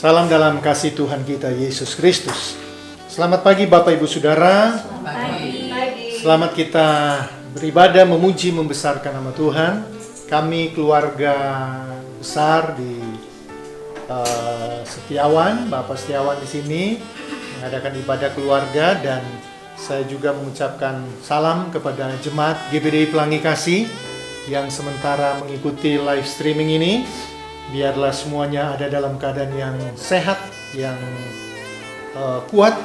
Salam dalam kasih Tuhan kita Yesus Kristus. Selamat pagi Bapak Ibu Saudara. Selamat pagi. Selamat kita beribadah, memuji, membesarkan nama Tuhan. Kami keluarga besar di Setiawan, Bapak Setiawan di sini mengadakan ibadah keluarga, dan saya juga mengucapkan salam kepada jemaat GBDI Pelangi Kasih yang sementara mengikuti live streaming ini. Biarlah semuanya ada dalam keadaan yang sehat, yang kuat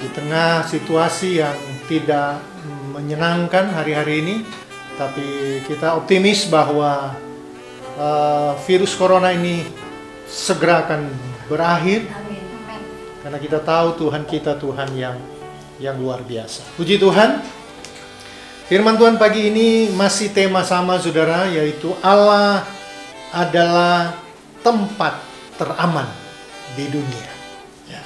di tengah situasi yang tidak menyenangkan hari-hari ini. Tapi kita optimis bahwa virus corona ini segera akan berakhir. Amin. Karena kita tahu Tuhan kita Tuhan yang luar biasa. Puji Tuhan. Firman Tuhan pagi ini masih tema sama saudara, yaitu Allah adalah tempat teraman di dunia. Ya.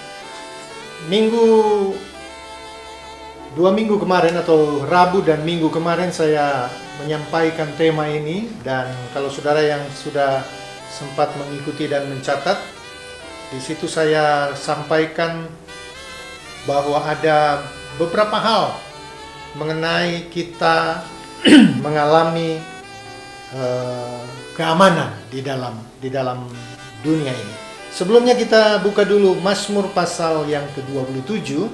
Dua minggu kemarin atau Rabu dan Minggu kemarin saya menyampaikan tema ini, dan kalau saudara yang sudah sempat mengikuti dan mencatat, di situ saya sampaikan bahwa ada beberapa hal mengenai kita mengalami keamanan di dalam dunia ini. Sebelumnya kita buka dulu Mazmur pasal yang ke-27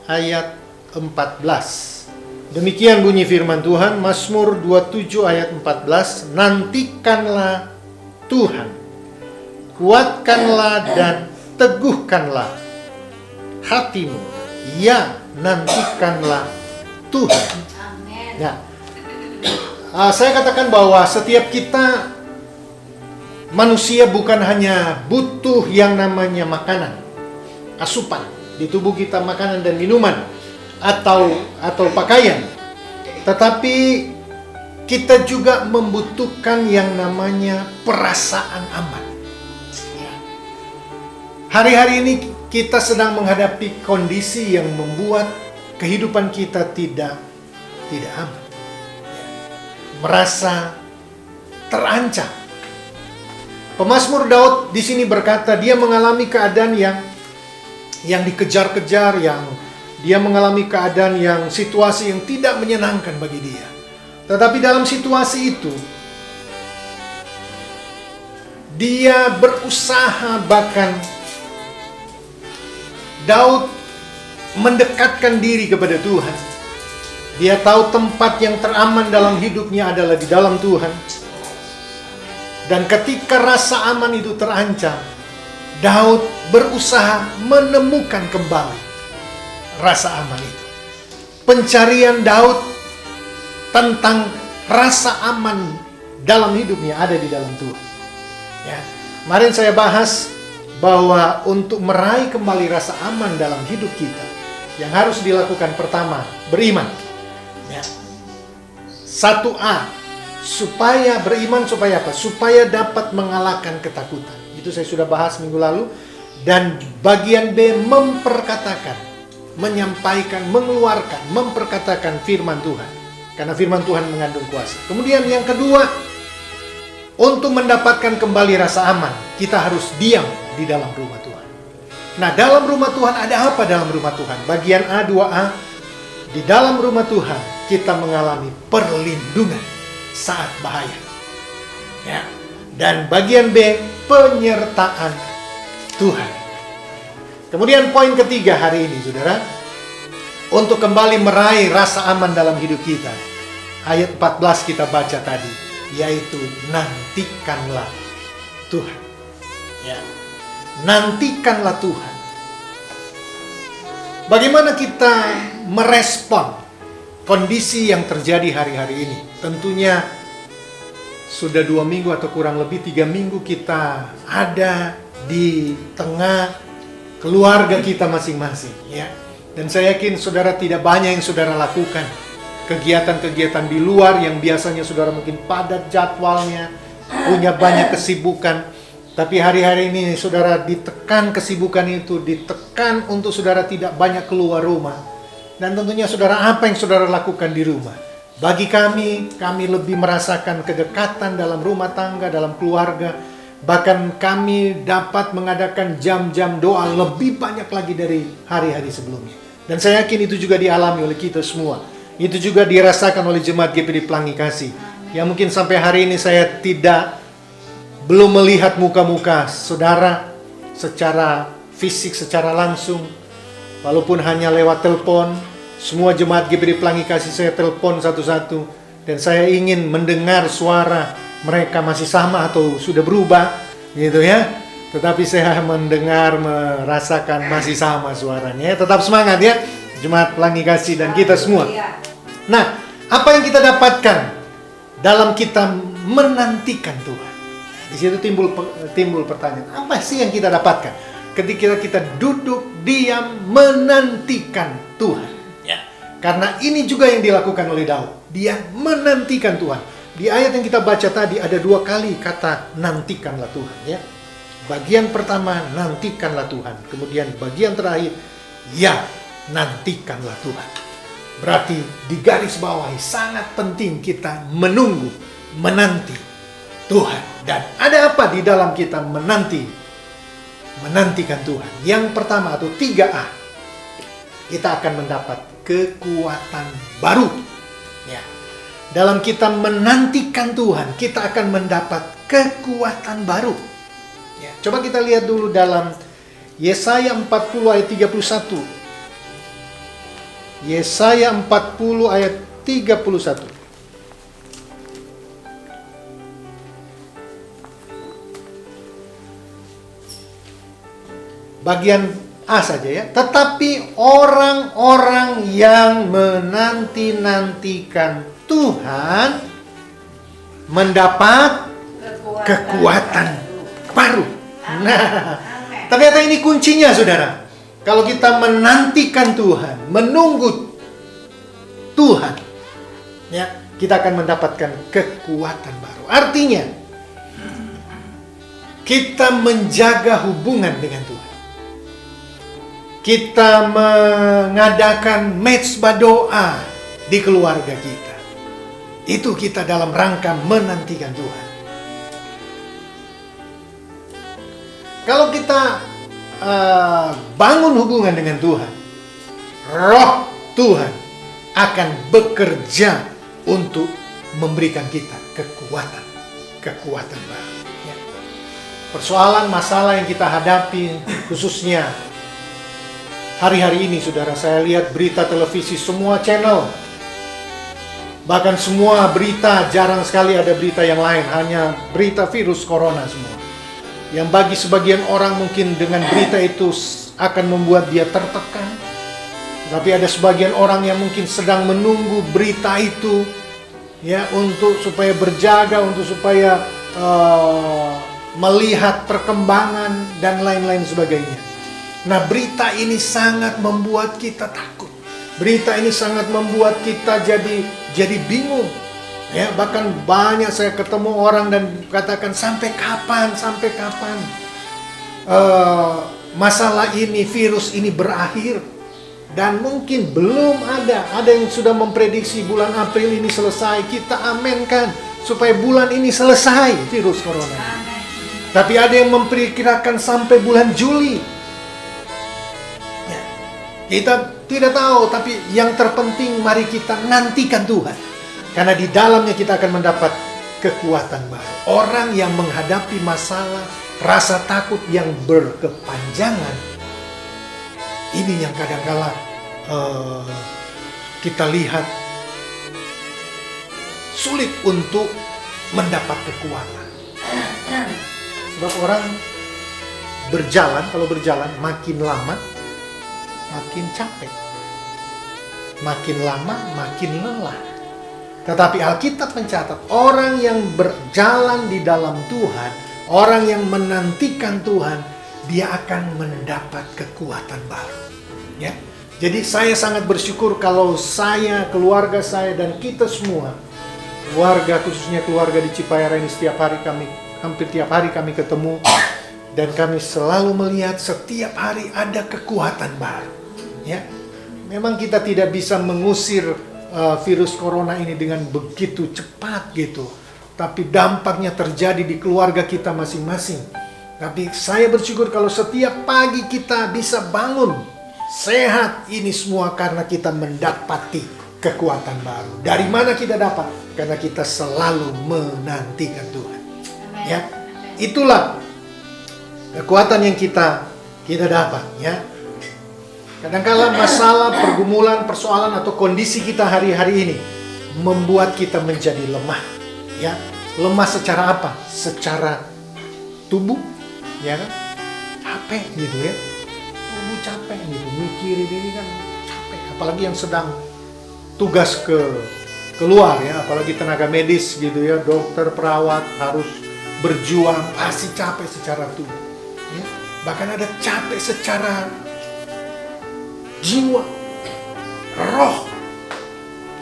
ayat 14. Demikian bunyi firman Tuhan, Mazmur 27 ayat 14, nantikanlah Tuhan, kuatkanlah dan teguhkanlah hatimu, ya nantikanlah Tuhan. Amin. Ya. Saya katakan bahwa setiap kita manusia bukan hanya butuh yang namanya makanan, asupan di tubuh kita, makanan dan minuman atau pakaian, tetapi kita juga membutuhkan yang namanya perasaan aman. Hari-hari ini kita sedang menghadapi kondisi yang membuat kehidupan kita tidak aman. Merasa terancam. Pemazmur Daud di sini berkata dia mengalami keadaan yang dikejar-kejar, yang dia mengalami keadaan yang situasi yang tidak menyenangkan bagi dia. Tetapi dalam situasi itu dia berusaha, bahkan Daud mendekatkan diri kepada Tuhan. Dia tahu tempat yang teraman dalam hidupnya adalah di dalam Tuhan. Dan ketika rasa aman itu terancam, Daud berusaha menemukan kembali rasa aman itu. Pencarian Daud tentang rasa aman dalam hidupnya ada di dalam Tuhan. Ya. Kemarin saya bahas bahwa untuk meraih kembali rasa aman dalam hidup kita, yang harus dilakukan pertama, beriman. Ya. 1A, supaya beriman, supaya apa? Supaya dapat mengalahkan ketakutan. Itu saya sudah bahas minggu lalu. Dan bagian B, memperkatakan, menyampaikan, mengeluarkan, memperkatakan firman Tuhan. Karena firman Tuhan mengandung kuasa. Kemudian yang kedua, untuk mendapatkan kembali rasa aman, kita harus diam di dalam rumah Tuhan. Nah, dalam rumah Tuhan ada apa dalam rumah Tuhan? Bagian A, 2A, di dalam rumah Tuhan kita mengalami perlindungan saat bahaya. Ya. Dan bagian B, penyertaan Tuhan. Kemudian poin ketiga hari ini, saudara, untuk kembali meraih rasa aman dalam hidup kita. Ayat 14 kita baca tadi, yaitu nantikanlah Tuhan. Ya. Nantikanlah Tuhan. Bagaimana kita merespon kondisi yang terjadi hari-hari ini? Tentunya sudah 2 minggu atau kurang lebih 3 minggu kita ada di tengah keluarga kita masing-masing, ya. Dan saya yakin saudara tidak banyak yang saudara lakukan. Kegiatan-kegiatan di luar yang biasanya saudara mungkin padat jadwalnya, punya banyak kesibukan. Tapi hari-hari ini saudara ditekan kesibukan itu, ditekan untuk saudara tidak banyak keluar rumah. Dan tentunya saudara, apa yang saudara lakukan di rumah? Bagi kami lebih merasakan kedekatan dalam rumah tangga, dalam keluarga. Bahkan kami dapat mengadakan jam-jam doa lebih banyak lagi dari hari-hari sebelumnya. Dan saya yakin itu juga dialami oleh kita semua. Itu juga dirasakan oleh jemaat GPD Pelangi Kasih. Yang mungkin sampai hari ini saya belum melihat muka-muka saudara secara fisik, secara langsung. Walaupun hanya lewat telepon, semua jemaat GPD Pelangi Kasih saya telepon satu-satu. Dan saya ingin mendengar suara mereka masih sama atau sudah berubah, gitu ya. Tetapi saya mendengar, merasakan masih sama suaranya. Tetap semangat ya, jemaat Pelangi Kasih dan kita semua. Nah, apa yang kita dapatkan dalam kita menantikan Tuhan? Di situ timbul pertanyaan, apa sih yang kita dapatkan ketika kita duduk diam menantikan Tuhan? Ya. Karena ini juga yang dilakukan oleh Daud. Dia menantikan Tuhan. Di ayat yang kita baca tadi ada 2 kali kata nantikanlah Tuhan. Ya. Bagian pertama, nantikanlah Tuhan. Kemudian bagian terakhir, ya, nantikanlah Tuhan. Berarti di garis bawahi sangat penting kita menunggu, menanti Tuhan. Dan ada apa di dalam kita menantikan Tuhan? Yang pertama atau 3A, kita akan mendapat kekuatan baru. Ya. Dalam kita menantikan Tuhan, kita akan mendapat kekuatan baru. Ya. Coba kita lihat dulu dalam Yesaya 40 ayat 31. Yesaya 40 ayat 31. Bagian A saja ya. Tetapi orang-orang yang menanti-nantikan Tuhan mendapat kekuatan baru. Nah, ternyata ini kuncinya, saudara. Kalau kita menantikan Tuhan, menunggu Tuhan, ya, kita akan mendapatkan kekuatan baru. Artinya, kita menjaga hubungan dengan Tuhan. Kita mengadakan mezbah doa di keluarga kita. Itu kita dalam rangka menantikan Tuhan. Kalau kita bangun hubungan dengan Tuhan, Roh Tuhan akan bekerja untuk memberikan kita kekuatan baru. Ya. Persoalan masalah yang kita hadapi, khususnya hari-hari ini, saudara, saya lihat berita televisi semua channel, bahkan semua berita, jarang sekali ada berita yang lain, hanya berita virus corona semua. Yang bagi sebagian orang mungkin dengan berita itu akan membuat dia tertekan. Tapi ada sebagian orang yang mungkin sedang menunggu berita itu, ya, untuk supaya berjaga, untuk supaya melihat perkembangan dan lain-lain sebagainya. Nah, berita ini sangat membuat kita takut. Berita ini sangat membuat kita jadi bingung. Ya, bahkan banyak saya ketemu orang dan katakan, sampai kapan masalah ini, virus ini berakhir? Dan mungkin belum ada yang sudah memprediksi bulan April ini selesai. Kita amenkan supaya bulan ini selesai virus corona. Tapi ada yang memperkirakan sampai bulan Juli. Ya, kita tidak tahu, tapi yang terpenting mari kita nantikan Tuhan. Karena di dalamnya kita akan mendapat kekuatan baru. Orang yang menghadapi masalah, rasa takut yang berkepanjangan, ini yang kadang-kala kita lihat sulit untuk mendapat kekuatan. Sebab orang kalau berjalan makin lama makin capek, makin lama makin lelah. Tetapi Alkitab mencatat orang yang berjalan di dalam Tuhan, orang yang menantikan Tuhan, dia akan mendapat kekuatan baru. Ya. Jadi saya sangat bersyukur kalau saya, keluarga saya, dan kita semua, keluarga, khususnya keluarga di Cipayara ini, hampir tiap hari kami ketemu, dan kami selalu melihat setiap hari ada kekuatan baru. Ya. Memang kita tidak bisa mengusir virus corona ini dengan begitu cepat gitu. tapi dampaknya terjadi di keluarga kita masing-masing. Tapi saya bersyukur kalau setiap pagi kita bisa bangun sehat, ini semua karena kita mendapati kekuatan baru. Dari mana kita dapat? Karena kita selalu menantikan Tuhan. Ya, itulah kekuatan yang kita dapat. Ya, kadang-kala masalah, pergumulan, persoalan atau kondisi kita hari-hari ini membuat kita menjadi lemah. Ya, lemah secara apa? Secara tubuh, ya kan? Capek gitu ya. Tubuh capek gitu, mikirin ini kan capek. Apalagi yang sedang tugas keluar ya, apalagi tenaga medis gitu ya, dokter, perawat harus berjuang, pasti capek secara tubuh. Ya. Bahkan ada capek secara jiwa, roh,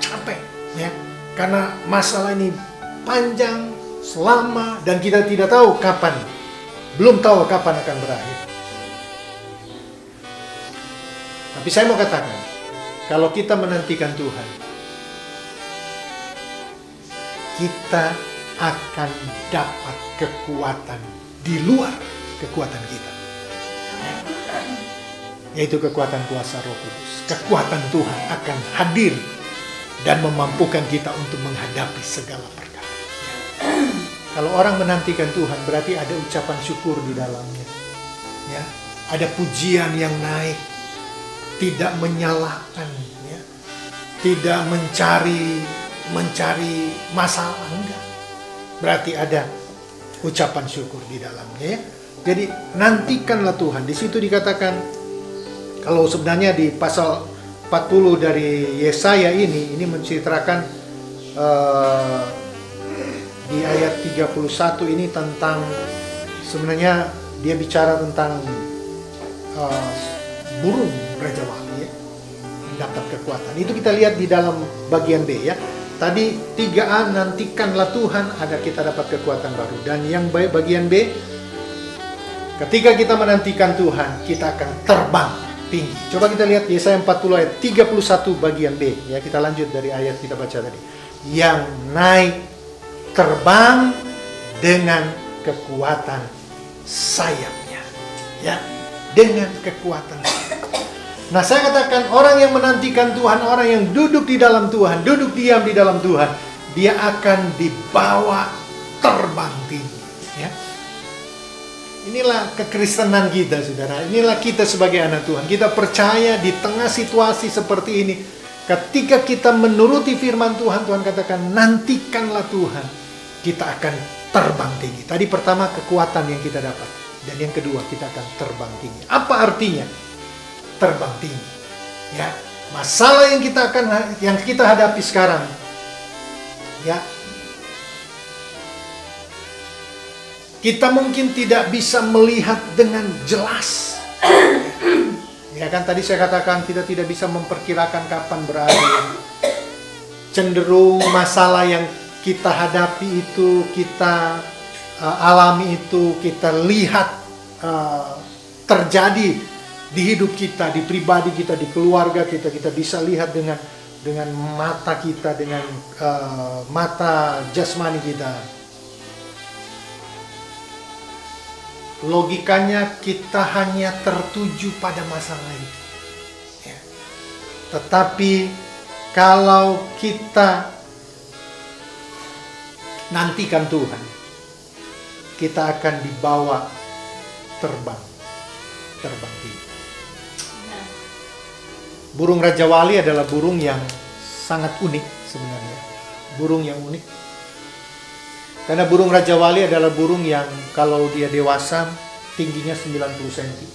capek ya, karena masalah ini panjang, selama, dan kita tidak tahu kapan, belum tahu kapan akan berakhir. Tapi saya mau katakan, kalau kita menantikan Tuhan, kita akan dapat kekuatan di luar kekuatan kita, yaitu kekuatan kuasa Roh Kudus. Kekuatan Tuhan akan hadir dan memampukan kita untuk menghadapi segala perkara. Kalau orang menantikan Tuhan, berarti ada ucapan syukur di dalamnya. Ya, ada pujian yang naik, tidak menyalahkan, ya, tidak mencari masalah, enggak. Berarti ada ucapan syukur di dalamnya. Ya. Jadi nantikanlah Tuhan. Di situ dikatakan, kalau sebenarnya di pasal 40 dari Yesaya ini menceritakan di ayat 31 ini tentang, sebenarnya dia bicara tentang burung Raja Wali ya, mendapat kekuatan. Itu kita lihat di dalam bagian B ya. Tadi 3A, nantikanlah Tuhan agar kita dapat kekuatan baru. Dan yang bagian B, ketika kita menantikan Tuhan, kita akan terbang tinggi. Coba kita lihat Yesaya 40 ayat 31 bagian B. Ya, kita lanjut dari ayat kita baca tadi. Yang naik terbang dengan kekuatan sayapnya. Ya, dengan kekuatan sayapnya. Nah, saya katakan orang yang menantikan Tuhan, orang yang duduk di dalam Tuhan, duduk diam di dalam Tuhan, dia akan dibawa terbang tinggi. Ya. Inilah kekristenan kita, saudara. Inilah kita sebagai anak Tuhan. Kita percaya di tengah situasi seperti ini, ketika kita menuruti firman Tuhan, Tuhan katakan, nantikanlah Tuhan, kita akan terbang tinggi. Tadi pertama kekuatan yang kita dapat, dan yang kedua kita akan terbang tinggi. Apa artinya terbang tinggi? Ya, masalah yang kita hadapi sekarang, ya, kita mungkin tidak bisa melihat dengan jelas. Ya kan, tadi saya katakan kita tidak bisa memperkirakan kapan berakhir. Cenderung masalah yang kita hadapi itu, kita alami itu, kita lihat terjadi di hidup kita, di pribadi kita, di keluarga kita. Kita bisa lihat dengan mata kita, dengan mata jasmani kita. Logikanya kita hanya tertuju pada masalah itu. Ya. Tetapi kalau kita nantikan Tuhan, kita akan dibawa terbang tinggi. Burung Raja Wali adalah burung yang sangat unik sebenarnya. Burung yang unik. Karena burung Raja Wali adalah burung yang kalau dia dewasa tingginya 90 cm.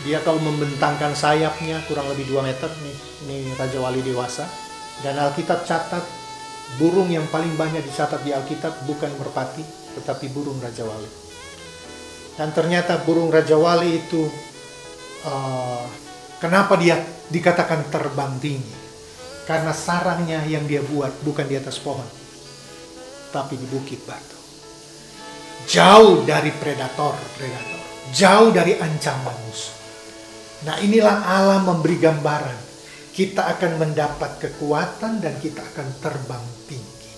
Dia kalau membentangkan sayapnya kurang lebih 2 meter nih. Ini Raja Wali dewasa. Dan Alkitab catat burung yang paling banyak dicatat di Alkitab bukan merpati, tetapi burung Raja Wali. Dan ternyata burung Raja Wali itu kenapa dia dikatakan terbang tinggi? Karena sarangnya yang dia buat bukan di atas pohon, tapi di bukit batu. Jauh dari predator, jauh dari ancaman musuh. Nah, inilah Allah memberi gambaran. Kita akan mendapat kekuatan dan kita akan terbang tinggi.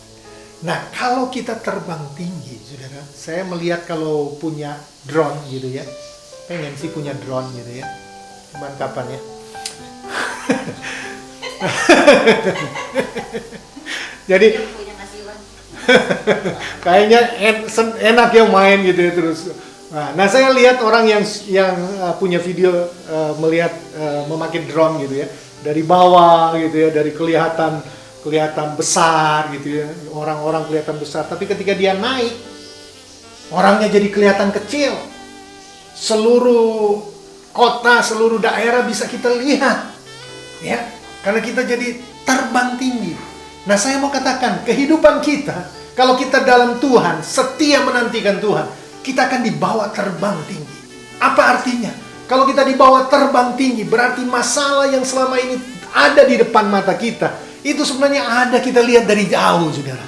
Nah, kalau kita terbang tinggi, saudara, saya melihat kalau punya drone gitu ya, pengen sih punya drone gitu ya, cuman kapan ya? Jadi kayaknya enak ya main gitu ya terus. Nah, saya lihat orang yang punya video melihat memakai drone gitu ya, dari bawah gitu ya, dari kelihatan besar gitu ya, orang-orang kelihatan besar, tapi ketika dia naik, orangnya jadi kelihatan kecil. Seluruh kota, seluruh daerah bisa kita lihat, ya, karena kita jadi terbang tinggi. Nah, saya mau katakan, kehidupan kita, kalau kita dalam Tuhan, setia menantikan Tuhan, kita akan dibawa terbang tinggi. Apa artinya? Kalau kita dibawa terbang tinggi, berarti masalah yang selama ini ada di depan mata kita, itu sebenarnya ada, kita lihat dari jauh, saudara.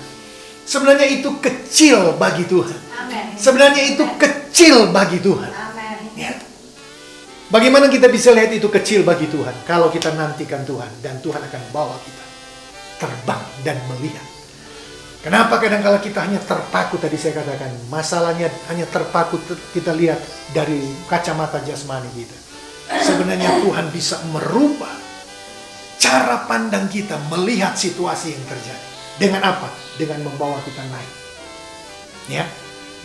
Sebenarnya itu kecil bagi Tuhan. Amen. Sebenarnya itu kecil bagi Tuhan. Amen. Ya. Bagaimana kita bisa lihat itu kecil bagi Tuhan? Kalau kita nantikan Tuhan, dan Tuhan akan bawa kita terbang dan melihat. Kenapa kadang-kala kita hanya terpaku, tadi saya katakan, masalahnya hanya terpaku kita lihat dari kacamata jasmani kita. Sebenarnya Tuhan bisa merubah cara pandang kita melihat situasi yang terjadi. Dengan apa? Dengan membawa kita naik. Ya.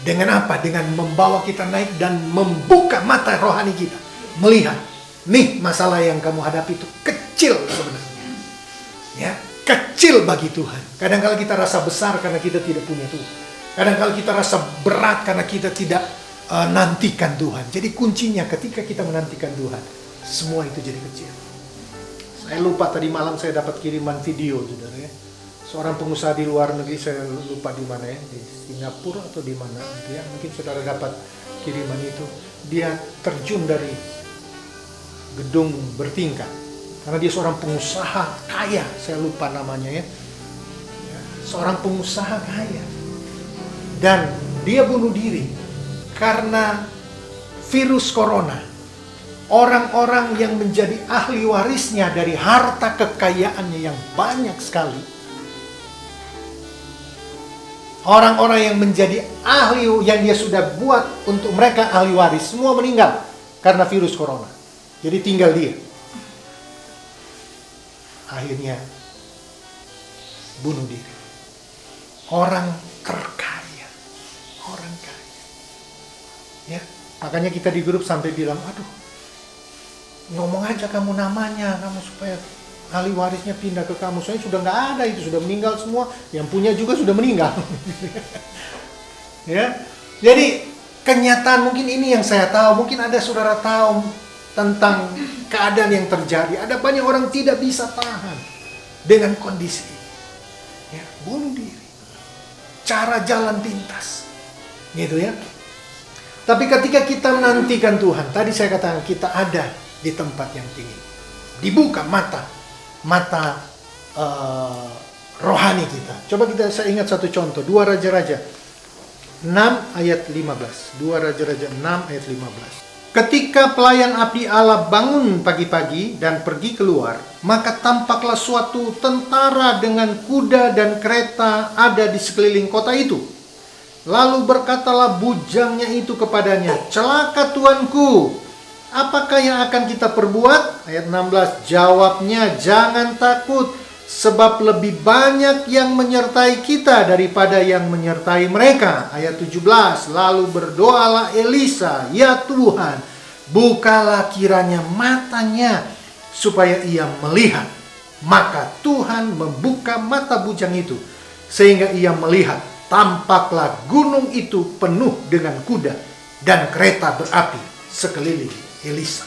Dengan apa? Dengan membawa kita naik dan membuka mata rohani kita. Melihat, nih masalah yang kamu hadapi itu kecil sebenarnya. Ya, kecil bagi Tuhan. Kadang-kala kita rasa besar karena kita tidak punya Tuhan. Kadang-kala kita rasa berat karena kita tidak nantikan Tuhan. Jadi kuncinya ketika kita menantikan Tuhan, semua itu jadi kecil. Saya lupa tadi malam saya dapat kiriman video, saudara ya. Seorang pengusaha di luar negeri, saya lupa di mana ya, di Singapura atau di mana gitu ya. Mungkin saudara dapat kiriman itu. Dia terjun dari gedung bertingkat. Karena dia seorang pengusaha kaya, saya lupa namanya ya. Seorang pengusaha kaya. Dan dia bunuh diri karena virus corona. Orang-orang yang menjadi ahli warisnya dari harta kekayaannya yang banyak sekali. Orang-orang yang menjadi ahli, yang dia sudah buat untuk mereka ahli waris, semua meninggal karena virus corona. Jadi tinggal dia. Akhirnya bunuh diri. Orang terkaya. Orang kaya. Ya, makanya kita di grup sampai bilang, aduh, ngomong aja kamu namanya, kamu supaya ahli warisnya pindah ke kamu. Soalnya sudah nggak ada, itu sudah meninggal semua. Yang punya juga sudah meninggal. Ya, jadi kenyataan mungkin ini yang saya tahu. Mungkin ada saudara tahu tentang keadaan yang terjadi. Ada banyak orang tidak bisa tahan dengan kondisi ini. Ya, bunuh diri. Cara jalan pintas. Gitu ya. Tapi ketika kita menantikan Tuhan, tadi saya katakan kita ada di tempat yang tinggi. Dibuka mata rohani kita. Coba saya ingat satu contoh. 2 Raja-Raja 6 ayat 15. 2 Raja-Raja 6 ayat 15. Ketika pelayan abdi Allah bangun pagi-pagi dan pergi keluar, maka tampaklah suatu tentara dengan kuda dan kereta ada di sekeliling kota itu. Lalu berkatalah bujangnya itu kepadanya, "Celaka tuanku, apakah yang akan kita perbuat?" Ayat 16, jawabnya, "Jangan takut, sebab lebih banyak yang menyertai kita daripada yang menyertai mereka." Ayat 17, lalu berdoalah Elisa, "Ya Tuhan, bukalah kiranya matanya supaya ia melihat." Maka Tuhan membuka mata bujang itu sehingga ia melihat. Tampaklah gunung itu penuh dengan kuda dan kereta berapi sekeliling Elisa.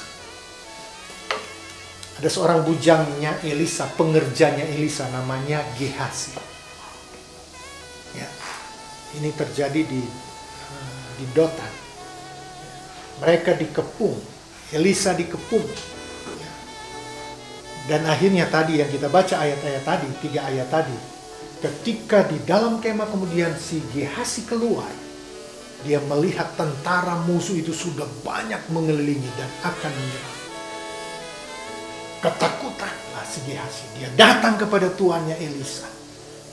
Ada seorang bujangnya Elisa, pengerjanya Elisa, namanya Gehasi. Ya, ini terjadi di Dotan. Mereka dikepung, Elisa dikepung. Ya. Dan akhirnya tadi yang kita baca ayat-ayat tadi, 3 ayat tadi. Ketika di dalam kemah kemudian si Gehasi keluar, dia melihat tentara musuh itu sudah banyak mengelilingi dan akan menyerang. Ketakutanlah si Gehasi. Dia datang kepada tuannya Elisa.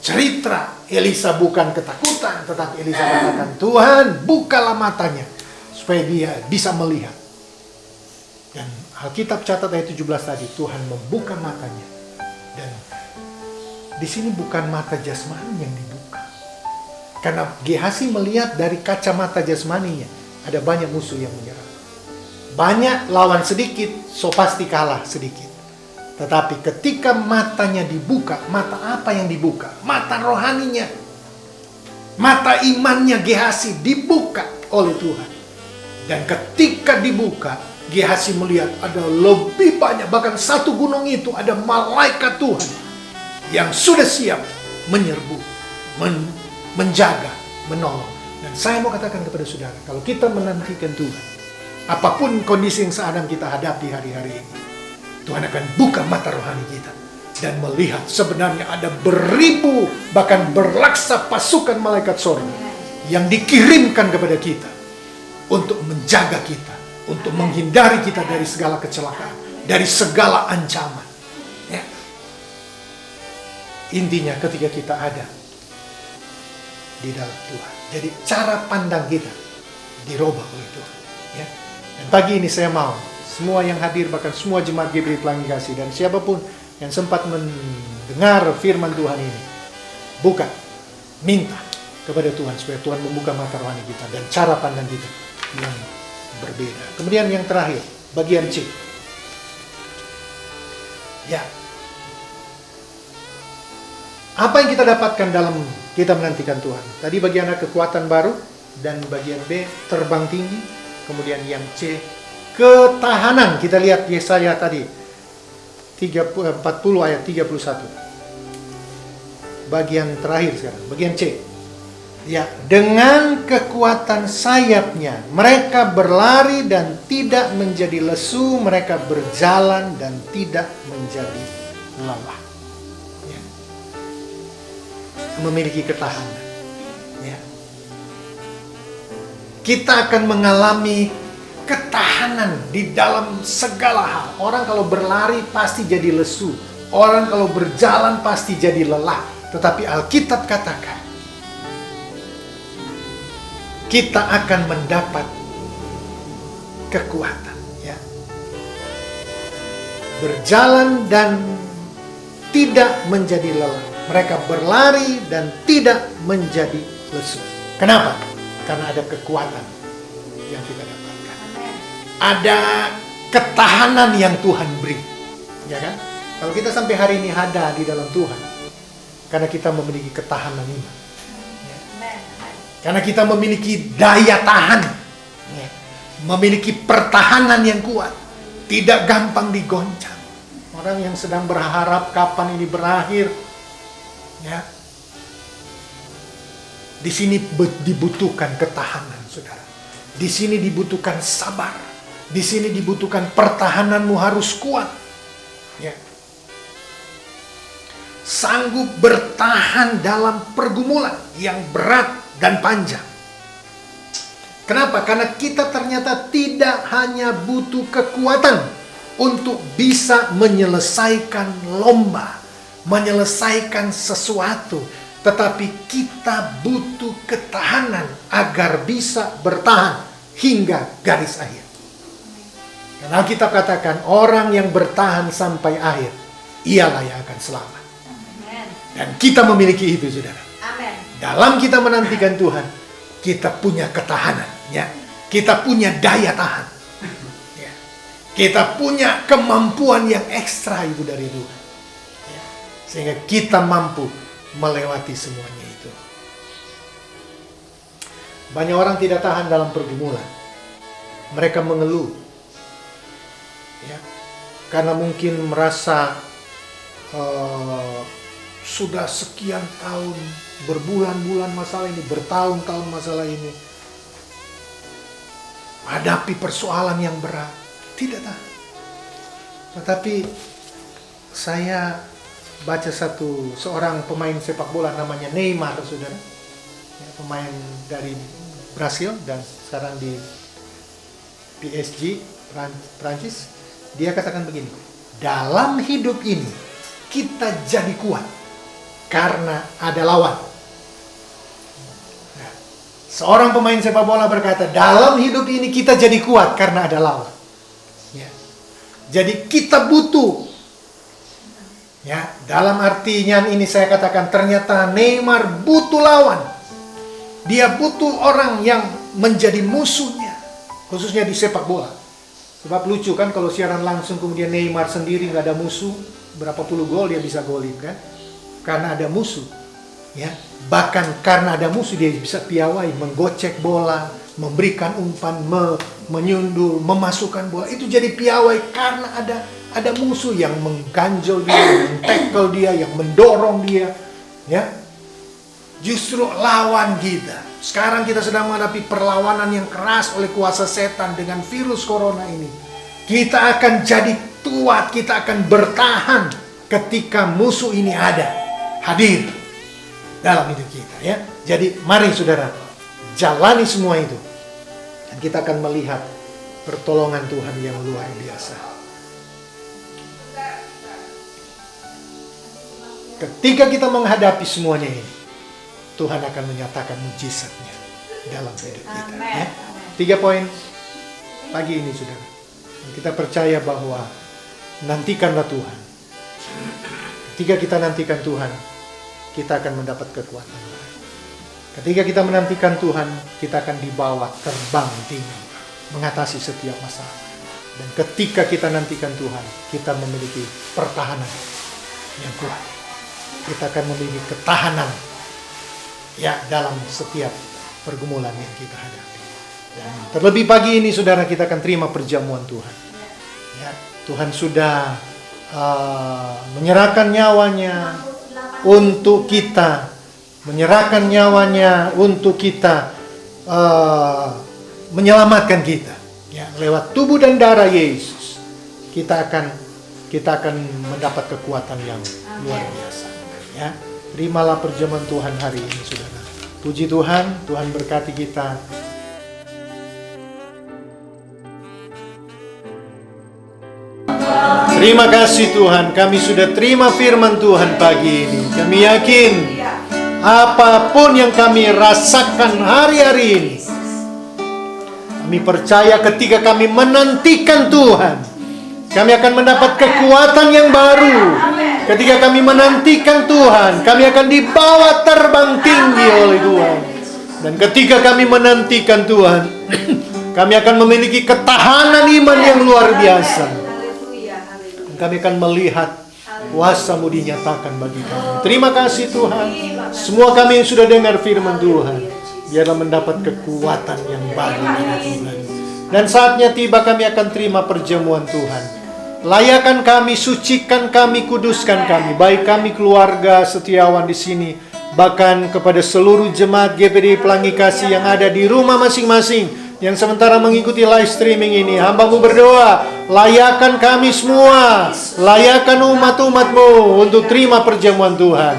cerita Elisa bukan ketakutan, tetapi Elisa katakan, Tuhan bukalah matanya supaya dia bisa melihat. Dan Alkitab catat ayat 17 tadi, Tuhan membuka matanya. Dan di sini bukan mata jasmani yang dibuka. Karena Gehazi melihat dari kacamata jasmaninya, ada banyak musuh yang menyerang. Banyak lawan sedikit, so pasti kalah sedikit. Tetapi ketika matanya dibuka, mata apa yang dibuka? Mata rohaninya. Mata imannya Gehazi dibuka oleh Tuhan. Dan ketika dibuka, Gehazi melihat ada lebih banyak, bahkan satu gunung itu ada malaikat Tuhan yang sudah siap menyerbu, menjaga, menolong. Dan saya mau katakan kepada saudara, kalau kita menantikan Tuhan, apapun kondisi yang sedang kita hadapi hari-hari ini, Tuhan akan buka mata rohani kita dan melihat sebenarnya ada beribu, bahkan berlaksa pasukan malaikat sorga yang dikirimkan kepada kita untuk menjaga kita, untuk menghindari kita dari segala kecelakaan, dari segala ancaman. Ya. Intinya ketika kita ada di dalam Tuhan, jadi cara pandang kita dirubah oleh Tuhan. Ya. Dan pagi ini saya mau semua yang hadir, bahkan semua jemaat GBI Pelangi Kasih, dan siapapun yang sempat mendengar firman Tuhan ini, bukan, minta kepada Tuhan supaya Tuhan membuka mata rohani kita dan cara pandang kita yang berbeda. Kemudian yang terakhir, bagian C. Ya. Apa yang kita dapatkan dalam kita menantikan Tuhan? Tadi bagian A, kekuatan baru, dan bagian B, terbang tinggi. Kemudian yang C, ketahanan. Kita lihat Yesaya tadi 40 ayat 31. Bagian terakhir sekarang, bagian C. Ya, dengan kekuatan sayapnya mereka berlari dan tidak menjadi lesu, mereka berjalan dan tidak menjadi lelah. Ya. Memiliki ketahanan. Ya. Kita akan mengalami ketahanan di dalam segala hal. Orang kalau berlari pasti jadi lesu. Orang kalau berjalan pasti jadi lelah. Tetapi Alkitab katakan, kita akan mendapat kekuatan. Ya. Berjalan dan tidak menjadi lelah. Mereka berlari dan tidak menjadi lesu. Kenapa? Karena ada kekuatan yang kita dapatkan. Ada ketahanan yang Tuhan beri, ya kan? Kalau kita sampai hari ini ada di dalam Tuhan, karena kita memiliki ketahanan iman, ya. Karena kita memiliki daya tahan, ya. Memiliki pertahanan yang kuat, tidak gampang digoncang. Orang yang sedang berharap kapan ini berakhir, ya. Di sini dibutuhkan ketahanan, saudara. Di sini dibutuhkan sabar. Di sini dibutuhkan pertahananmu harus kuat. Ya. Sanggup bertahan dalam pergumulan yang berat dan panjang. Kenapa? Karena kita ternyata tidak hanya butuh kekuatan untuk bisa menyelesaikan lomba, menyelesaikan sesuatu, tetapi kita butuh ketahanan agar bisa bertahan hingga garis akhir. Karena kita katakan orang yang bertahan sampai akhir, ialah yang akan selamat. Dan kita memiliki itu, saudara. Amen. Dalam kita menantikan Tuhan, kita punya ketahanan, ya. Kita punya daya tahan, ya. Kita punya kemampuan yang ekstra itu dari Tuhan, ya. Sehingga kita mampu melewati semuanya itu. Banyak orang tidak tahan dalam pergumulan. Mereka mengeluh, ya, karena mungkin merasa sudah sekian tahun, berbulan-bulan masalah ini, bertahun-tahun masalah ini, hadapi persoalan yang berat, tidak tahan. Tetapi saya baca seorang pemain sepak bola namanya Neymar, saudara, ya, pemain dari Brasil dan sekarang di PSG Prancis. Dia katakan begini, dalam hidup ini kita jadi kuat karena ada lawan. Nah, seorang pemain sepak bola berkata, dalam hidup ini kita jadi kuat karena ada lawan. Ya. Jadi kita butuh. Ya, dalam artinya ini saya katakan ternyata Neymar butuh lawan. Dia butuh orang yang menjadi musuhnya, khususnya di sepak bola. Sebab lucu kan kalau siaran langsung kemudian Neymar sendiri nggak ada musuh, berapa puluh gol dia bisa golin kan? Karena ada musuh. Ya, bahkan karena ada musuh dia bisa piawai, menggocek bola, memberikan umpan, menyundul, memasukkan bola. Itu jadi piawai karena ada musuh yang mengganjol dia, yang tackle dia, yang mendorong dia. Ya, justru lawan kita. Sekarang kita sedang menghadapi perlawanan yang keras oleh kuasa setan dengan virus corona ini. Kita akan jadi kuat, kita akan bertahan ketika musuh ini hadir dalam hidup kita. Ya, jadi mari saudara jalani semua itu, dan kita akan melihat pertolongan Tuhan yang luar biasa. Ketika kita menghadapi semuanya ini, Tuhan akan menyatakan mujizatnya dalam hidup kita. Ya. 3 poin pagi ini, saudara. Dan kita percaya bahwa nantikanlah Tuhan. Ketika kita nantikan Tuhan, kita akan mendapat kekuatan. Ketika kita menantikan Tuhan, kita akan dibawa terbang tinggi, mengatasi setiap masalah. Dan ketika kita nantikan Tuhan, kita memiliki pertahanan yang kuat. Kita akan memiliki ketahanan ya dalam setiap pergumulan yang kita hadapi. Dan terlebih pagi ini saudara, kita akan terima perjamuan Tuhan. Ya, Tuhan sudah menyerahkan nyawanya untuk kita, menyerahkan nyawanya untuk kita, menyelamatkan kita. Ya, lewat tubuh dan darah Yesus, kita akan mendapat kekuatan yang luar biasa. Ya, terimalah perjamuan Tuhan hari ini, saudara. Puji Tuhan, Tuhan berkati kita. Terima kasih Tuhan, kami sudah terima firman Tuhan pagi ini. Kami yakin apapun yang kami rasakan hari-hari ini, kami percaya ketika kami menantikan Tuhan, kami akan mendapat kekuatan yang baru. Ketika kami menantikan Tuhan, kami akan dibawa terbang tinggi oleh Tuhan. Dan ketika kami menantikan Tuhan, kami akan memiliki ketahanan iman yang luar biasa. Dan kami akan melihat kuasa-Mu dinyatakan bagi kami. Terima kasih Tuhan. Semua kami yang sudah dengar firman Tuhan, biarlah mendapat kekuatan yang baru dari Tuhan. Dan saatnya tiba kami akan terima perjamuan Tuhan. Layakan kami, sucikan kami, kuduskan kami, baik kami keluarga setiawan di sini, bahkan kepada seluruh jemaat GPD Pelangi Kasih yang ada di rumah masing-masing, yang sementara mengikuti live streaming ini. Hamba-Mu berdoa, layakan kami semua, layakan umat-umat-Mu untuk terima perjamuan Tuhan.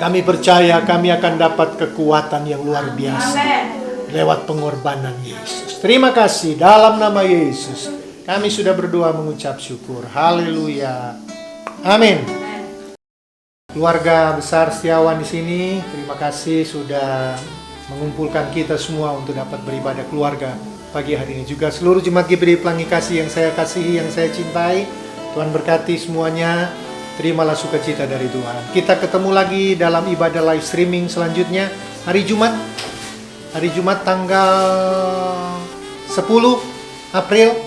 Kami percaya kami akan dapat kekuatan yang luar biasa lewat pengorbanan Yesus. Terima kasih dalam nama Yesus. Kami sudah berdoa mengucap syukur. Haleluya. Amin. Keluarga besar setiawan di sini, terima kasih sudah mengumpulkan kita semua untuk dapat beribadah keluarga pagi hari ini. Juga seluruh jemaat GPD Pelangi Kasih yang saya kasihi, yang saya cintai. Tuhan berkati semuanya. Terimalah sukacita dari Tuhan. Kita ketemu lagi dalam ibadah live streaming selanjutnya hari Jumat. Hari Jumat tanggal 10 April.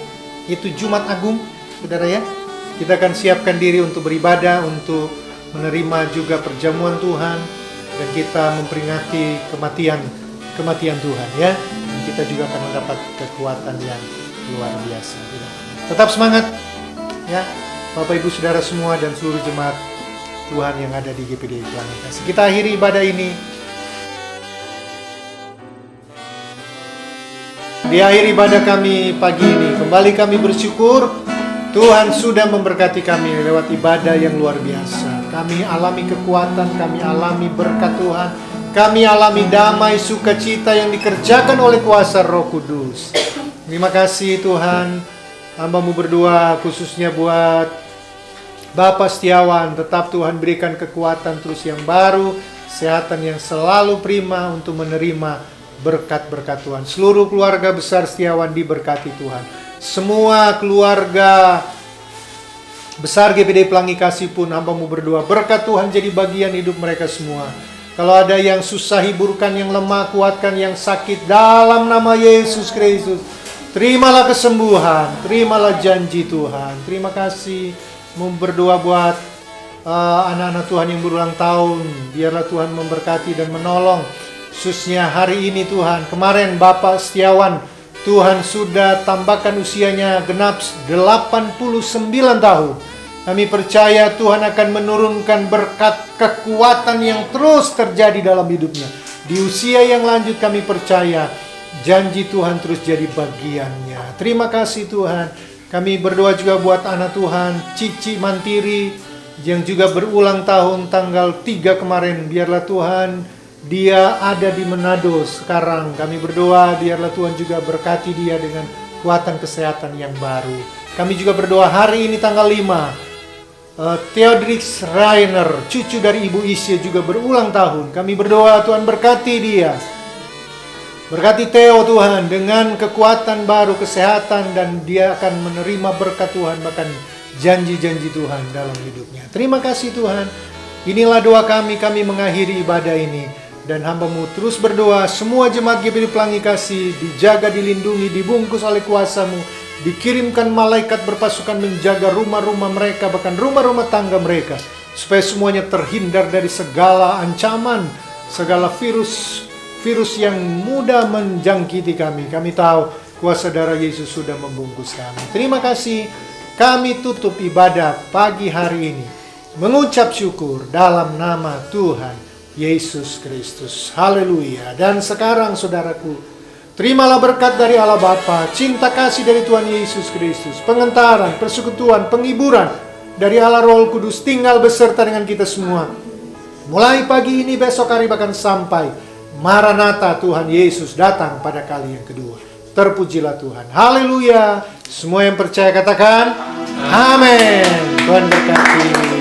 Itu Jumat Agung, saudara ya. Kita akan siapkan diri untuk beribadah, untuk menerima juga perjamuan Tuhan, dan kita memperingati kematian Tuhan ya. Dan kita juga akan mendapat kekuatan yang luar biasa. Tetap semangat ya, Bapak Ibu Saudara semua dan seluruh jemaat Tuhan yang ada di GPD Pelangi Kasih. Kita akhiri ibadah ini. Di akhir ibadah kami pagi ini, kembali kami bersyukur Tuhan sudah memberkati kami lewat ibadah yang luar biasa. Kami alami kekuatan, kami alami berkat Tuhan, kami alami damai sukacita yang dikerjakan oleh kuasa Roh Kudus. Terima kasih Tuhan. Hamba-Mu berdoa khususnya buat Bapa setiawan, tetap Tuhan berikan kekuatan terus yang baru, kesehatan yang selalu prima untuk menerima berkat-berkat Tuhan. Seluruh keluarga besar setiawan diberkati Tuhan. Semua keluarga besar GPD Pelangi Kasih pun hamba-Mu berdoa, berkat Tuhan jadi bagian hidup mereka semua. Kalau ada yang susah, hiburkan yang lemah, kuatkan yang sakit dalam nama Yesus Kristus. Terimalah kesembuhan, terimalah janji Tuhan. Terima kasih. Mau berdoa buat anak-anak Tuhan yang berulang tahun. Biarlah Tuhan memberkati dan menolong. Khususnya hari ini Tuhan. Kemarin Bapak Setiawan, Tuhan sudah tambahkan usianya genap 89 tahun. Kami percaya Tuhan akan menurunkan berkat kekuatan yang terus terjadi dalam hidupnya. Di usia yang lanjut kami percaya janji Tuhan terus jadi bagiannya. Terima kasih Tuhan. Kami berdoa juga buat anak Tuhan, Cici Mantiri, yang juga berulang tahun tanggal 3 kemarin. Biarlah Tuhan, dia ada di Manado sekarang. Kami berdoa, biarlah Tuhan juga berkati dia dengan kekuatan kesehatan yang baru. Kami juga berdoa hari ini tanggal 5, Theodrix Rainer, cucu dari Ibu Isya juga berulang tahun. Kami berdoa Tuhan berkati dia. Berkati Theo Tuhan dengan kekuatan baru, kesehatan, dan dia akan menerima berkat Tuhan, bahkan janji-janji Tuhan dalam hidupnya. Terima kasih Tuhan. Inilah doa kami mengakhiri ibadah ini. Dan hamba-Mu terus berdoa, semua jemaat GPD Pelangi Kasih dijaga, dilindungi, dibungkus oleh kuasa-Mu. Dikirimkan malaikat berpasukan menjaga rumah-rumah mereka, bahkan rumah-rumah tangga mereka. Supaya semuanya terhindar dari segala ancaman, segala virus yang mudah menjangkiti kami. Kami tahu kuasa darah Yesus sudah membungkus kami. Terima kasih. Kami tutup ibadah pagi hari ini mengucap syukur dalam nama Tuhan Yesus Kristus. Haleluya. Dan sekarang saudaraku, terimalah berkat dari Allah Bapa, cinta kasih dari Tuhan Yesus Kristus, pengentaran, persekutuan, penghiburan dari Allah Roh Kudus tinggal beserta dengan kita semua. Mulai pagi ini, besok hari, bahkan sampai Maranatha, Tuhan Yesus datang pada kali yang kedua. Terpujilah Tuhan. Haleluya. Semua yang percaya katakan amin. Tuhan berkati.